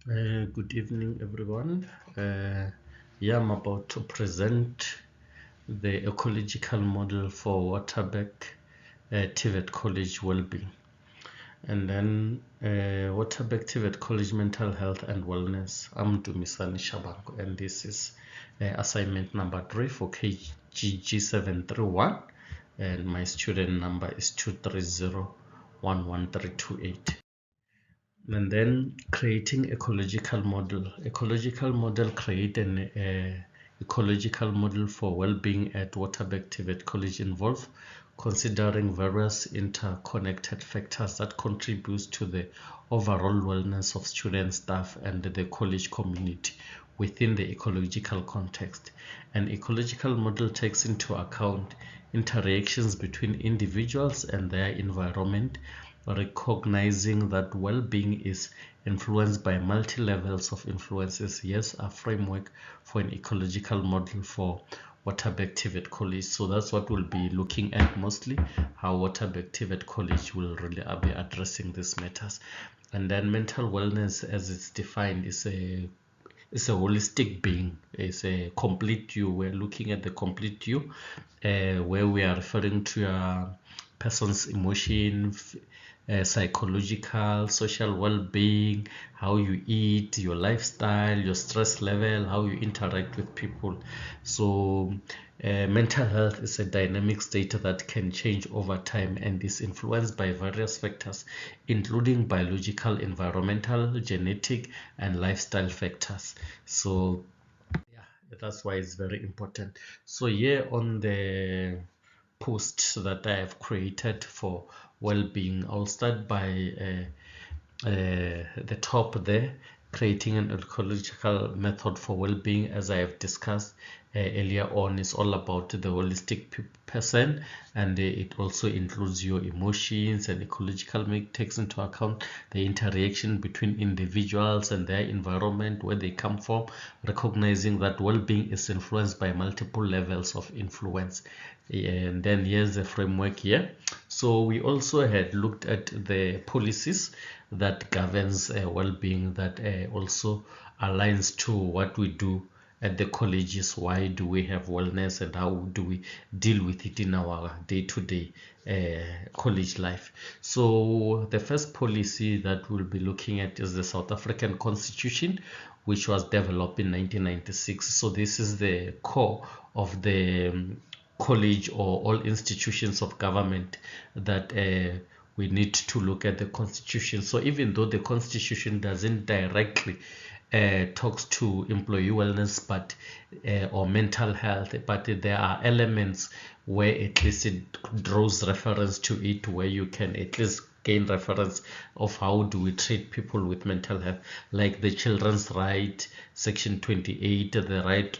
Good evening, everyone. Yeah, I'm about to present the ecological model for Waterbeck TVET College Wellbeing. And then Waterbeck TVET College Mental Health and Wellness. I'm Dumisani Shabangu, and this is assignment number 3 for KGG 731. And my student number is 230-11328. And then creating ecological model create an ecological model for well-being at Waterbeck TVET College involve considering various interconnected factors that contribute to the overall wellness of students, staff, and the college community within the ecological context. An ecological model takes into account interactions between individuals and their environment, recognizing that well-being is influenced by multi-levels of influences. Yes, a framework for an ecological model for Waterbeck TVET College. So that's what we'll be looking at mostly, how Waterbeck TVET College will really be addressing these matters. And then mental wellness, as it's defined, is a holistic being. It's a complete you. We're looking at the complete you, where we are referring to a person's emotion, psychological, social well-being, how you eat, your lifestyle, your stress level, how you interact with people. So mental health is a dynamic state that can change over time and is influenced by various factors, including biological, environmental, genetic, and lifestyle factors. So yeah, that's why it's very important. So here on the post that I have created for well-being, I'll start by the top there, creating an ecological method for well-being. As I have discussed earlier on, is all about the holistic person, and it also includes your emotions, and ecological takes into account the interaction between individuals and their environment, where they come from, recognizing that well-being is influenced by multiple levels of influence. And then here's the framework here. So we also had looked at the policies that governs well-being, that also aligns to what we do at the colleges. Why do we have wellness, and how do we deal with it in our day-to-day college life? So the first policy that we'll be looking at is the South African Constitution, which was developed in 1996. So this is the core of the college or all institutions of government, that we need to look at the constitution. So even though the constitution doesn't directly talks to employee wellness, but or mental health, but there are elements where at least it draws reference to it, where you can at least gain reference of how do we treat people with mental health, like the children's right, section 28, the right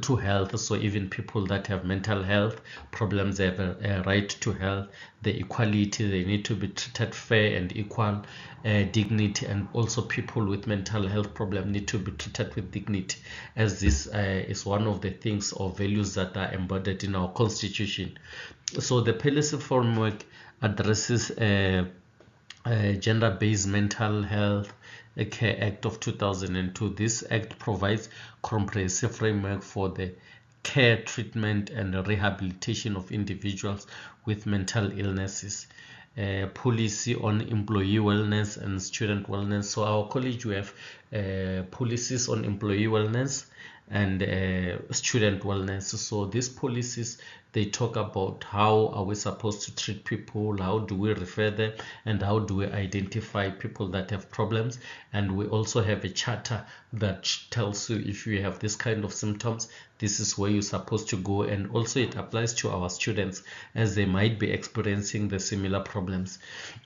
to health. So even people that have mental health problems, they have a right to health, the equality, they need to be treated fair and equal dignity, and also people with mental health problem need to be treated with dignity, as this is one of the things or values that are embedded in our constitution. So the policy framework addresses gender-based mental health care act of 2002. This act provides comprehensive framework for the care, treatment, and rehabilitation of individuals with mental illnesses. Policy on employee wellness and student wellness. So our college, we have policies on employee wellness and student wellness. So these policies, they talk about how are we supposed to treat people, how do we refer them, and how do we identify people that have problems. And we also have a charter that tells you, if you have this kind of symptoms, this is where you're supposed to go. And also it applies to our students, as they might be experiencing the similar problems.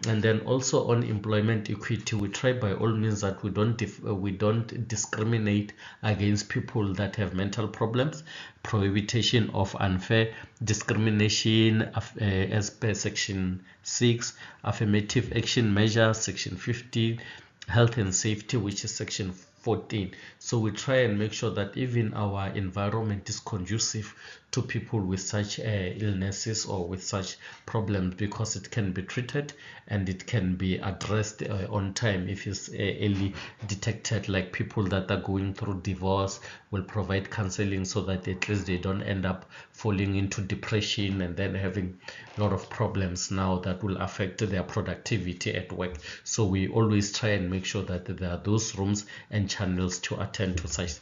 And then also on employment equity, we try by all means that we don't discriminate against people that have mental problems. Prohibition of unfair discrimination, as per section 6, affirmative action measures section 15, health and safety, which is section 14. So we try and make sure that even our environment is conducive to people with such illnesses or with such problems, because it can be treated and it can be addressed on time if it's early detected. Like people that are going through divorce, will provide counseling so that at least they don't end up falling into depression and then having a lot of problems now that will affect their productivity at work. So we always try and make sure that there are those rooms and channels to attend to such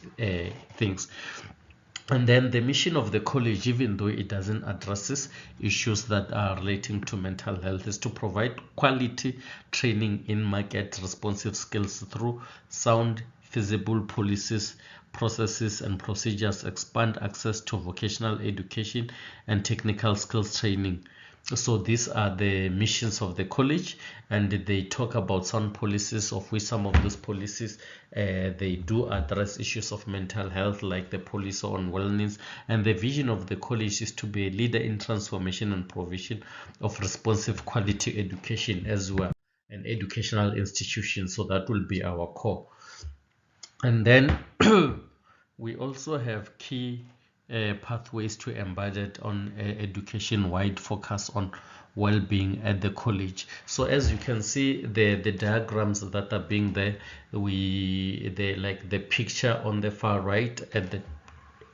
things. And then the mission of the college, even though it doesn't addresses issues that are relating to mental health, is to provide quality training in market responsive skills through sound, feasible policies, processes, and procedures, expand access to vocational education and technical skills training. So these are the missions of the college, and they talk about some policies, of which some of those policies they do address issues of mental health, like the policy on wellness. And the vision of the college is to be a leader in transformation and provision of responsive quality education as well, an educational institution. So that will be our core. And then we also have key pathways to embedded on education wide focus on well-being at the college. So as you can see, the diagrams that are being there, they like the picture on the far right at the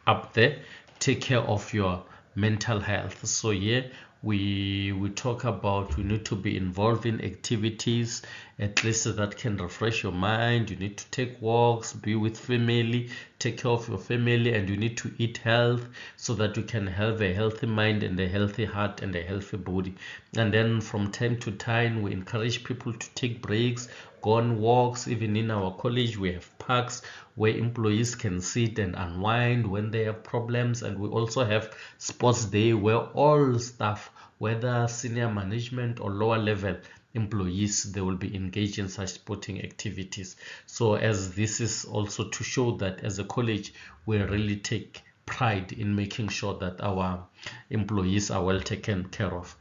up there, take care of your mental health. So here we talk about, we need to be involved in activities at least that can refresh your mind. You need to take walks, be with family, take care of your family, and you need to eat health so that you can have a healthy mind and a healthy heart and a healthy body. And then from time to time we encourage people to take breaks, go on walks. Even in our college we have parks where employees can sit and unwind when they have problems. And we also have sports day where all staff, whether senior management or lower level employees, they will be engaged in such sporting activities. So as this is also to show that as a college we really take pride in making sure that our employees are well taken care of.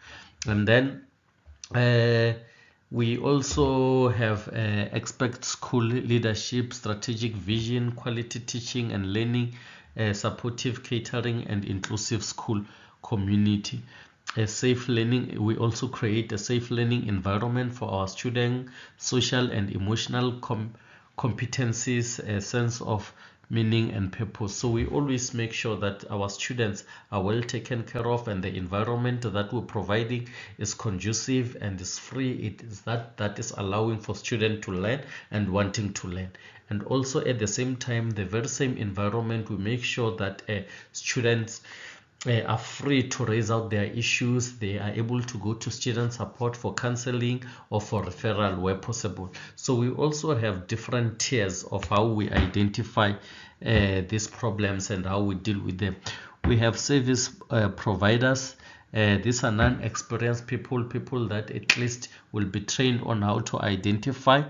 And then we also have expect school leadership, strategic vision, quality teaching and learning, supportive catering, and inclusive school community. A safe learning, we also create a safe learning environment for our students, social and emotional competencies, a sense of meaning and purpose. So we always make sure that our students are well taken care of, and the environment that we're providing is conducive and is free. It is that is allowing for students to learn and wanting to learn. And also at the same time, the very same environment, we make sure that students are free to raise out their issues. They are able to go to student support for counseling or for referral where possible. So we also have different tiers of how we identify these problems and how we deal with them. We have service providers. These are non-experienced people that at least will be trained on how to identify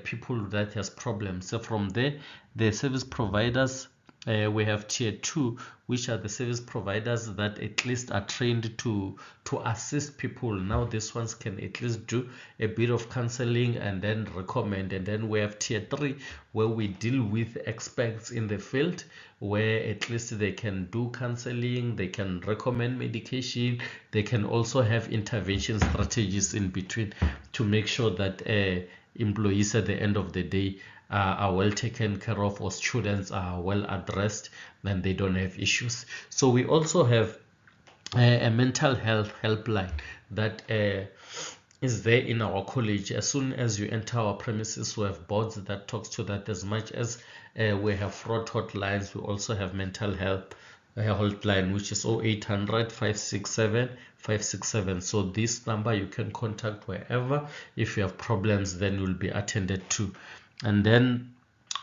people that has problems. So from there, the service providers, we have tier 2, which are the service providers that at least are trained to assist people. Now these ones can at least do a bit of counseling and then recommend. And then we have tier 3, where we deal with experts in the field, where at least they can do counseling, they can recommend medication, they can also have intervention strategies in between to make sure that employees at the end of the day are well taken care of, or students are well addressed, and they don't have issues. So we also have a mental health helpline that is there in our college. As soon as you enter our premises, we have boards that talks to that. As much as we have fraud hotlines, we also have mental health hotline, which is 0800 567 567. So this number you can contact wherever. If you have problems, then you'll be attended to. And then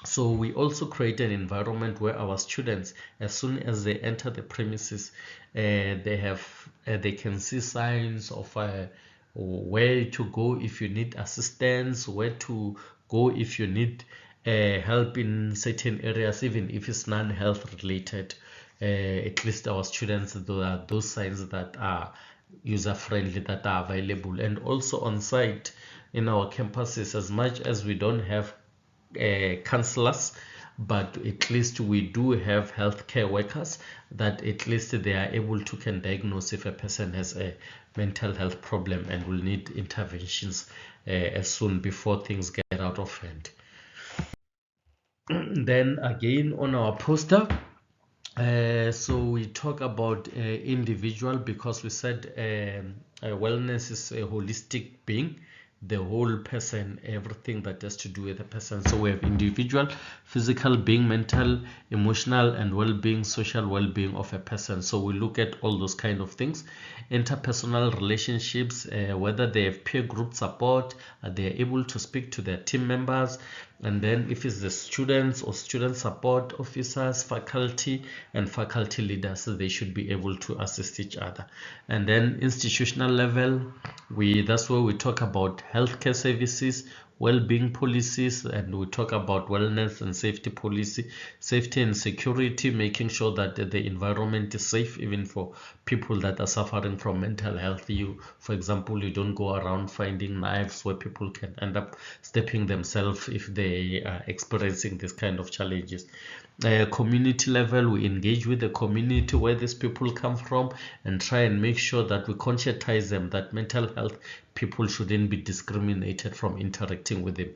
so we also create an environment where our students, as soon as they enter the premises, they can see signs of where to go if you need assistance, where to go if you need help in certain areas, even if it's non-health related. At least our students, there are those signs that are user friendly that are available. And also on site in our campuses, as much as we don't have counselors, but at least we do have healthcare workers that at least they are able to can diagnose if a person has a mental health problem and will need interventions as soon before things get out of hand. Then again on our poster, so we talk about individual, because we said wellness is a holistic being, the whole person, everything that has to do with the person. So we have individual, physical being, mental, emotional, and well-being, social well-being of a person. So we look at all those kind of things. Interpersonal relationships, whether they have peer group support, they are able to speak to their team members, and then if it's the students or student support officers, faculty and faculty leaders, they should be able to assist each other. And then institutional level, that's where we talk about healthcare services, well-being policies, and we talk about wellness and safety policy, safety and security, making sure that the environment is safe even for people that are suffering from mental health. You, for example, you don't go around finding knives where people can end up stepping themselves if they are experiencing this kind of challenges. Community level, we engage with the community where these people come from and try and make sure that we conscientize them that mental health people shouldn't be discriminated from interacting with the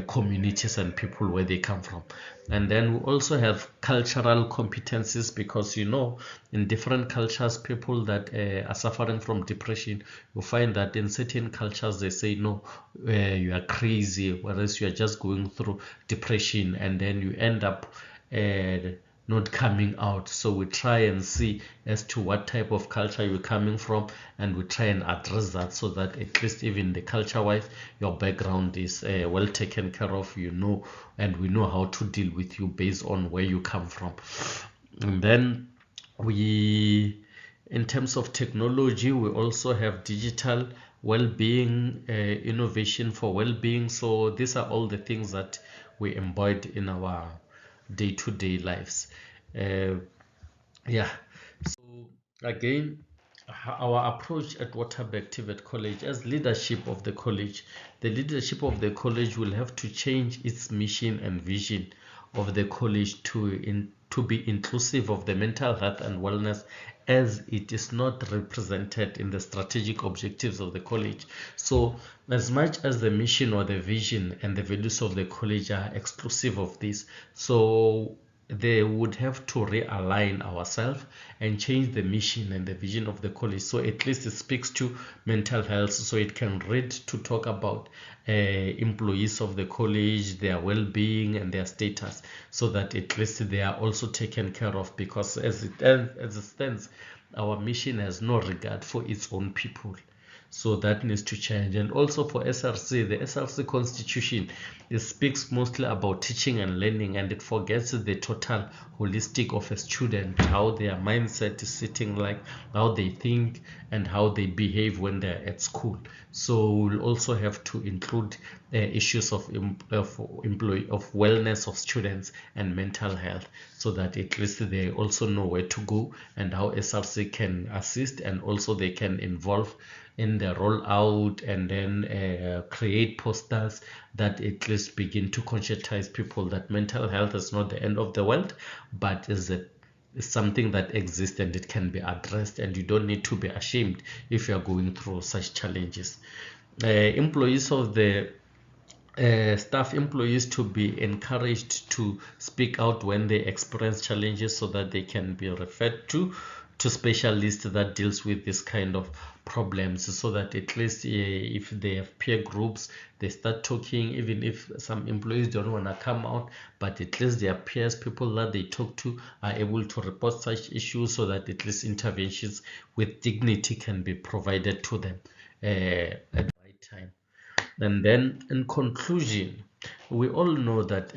communities and people where they come from. And then we also have cultural competencies, because in different cultures, people that are suffering from depression, you find that in certain cultures they say no, you are crazy, whereas you are just going through depression, and then you end up not coming out. So we try and see as to what type of culture you're coming from, and we try and address that, so that at least even the culture wise your background is well taken care of, and we know how to deal with you based on where you come from. And then in terms of technology, we also have digital well-being, innovation for well-being. So these are all the things that we embodied in our day-to-day lives. uh, yeah. So again, our approach at Waterberg TVET College, as leadership of the college, the leadership of the college will have to change its mission and vision of the college to be inclusive of the mental health and wellness, as it is not represented in the strategic objectives of the college. So as much as the mission or the vision and the values of the college are exclusive of this, so they would have to realign ourselves and change the mission and the vision of the college, so at least it speaks to mental health, so it can read to talk about employees of the college, their well-being and their status, so that at least they are also taken care of, because as it stands, our mission has no regard for its own people. So that needs to change. And also for SRC, the SRC constitution, it speaks mostly about teaching and learning, and it forgets the total holistic of a student, how their mindset is sitting, like how they think and how they behave when they're at school. So we'll also have to include issues of wellness of students and mental health, so that at least they also know where to go and how SRC can assist, and also they can involve in the rollout, and then create posters that at least begin to conscientize people that mental health is not the end of the world, but is something that exists and it can be addressed, and you don't need to be ashamed if you're going through such challenges. Employees of the staff employees to be encouraged to speak out when they experience challenges, so that they can be referred to specialists that deals with this kind of problems, so that at least if they have peer groups, they start talking, even if some employees don't want to come out, but at least their peers, people that they talk to, are able to report such issues, so that at least interventions with dignity can be provided to them at the right time. And then in conclusion, we all know that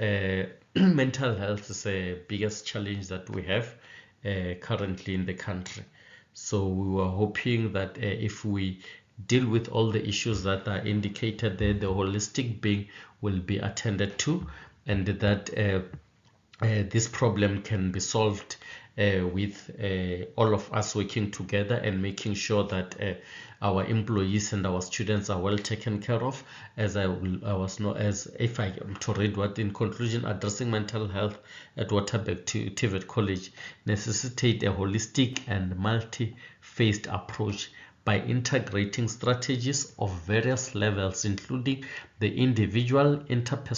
mental health is the biggest challenge that we have currently in the country. So we were hoping that if we deal with all the issues that are indicated there, the holistic being will be attended to, and that this problem can be solved with all of us working together and making sure that our employees and our students are well taken care of. As I was not as if I am to read what in conclusion, addressing mental health at Waterberg TVET College necessitate a holistic and multi-phased approach by integrating strategies of various levels, including the individual, interpersonal,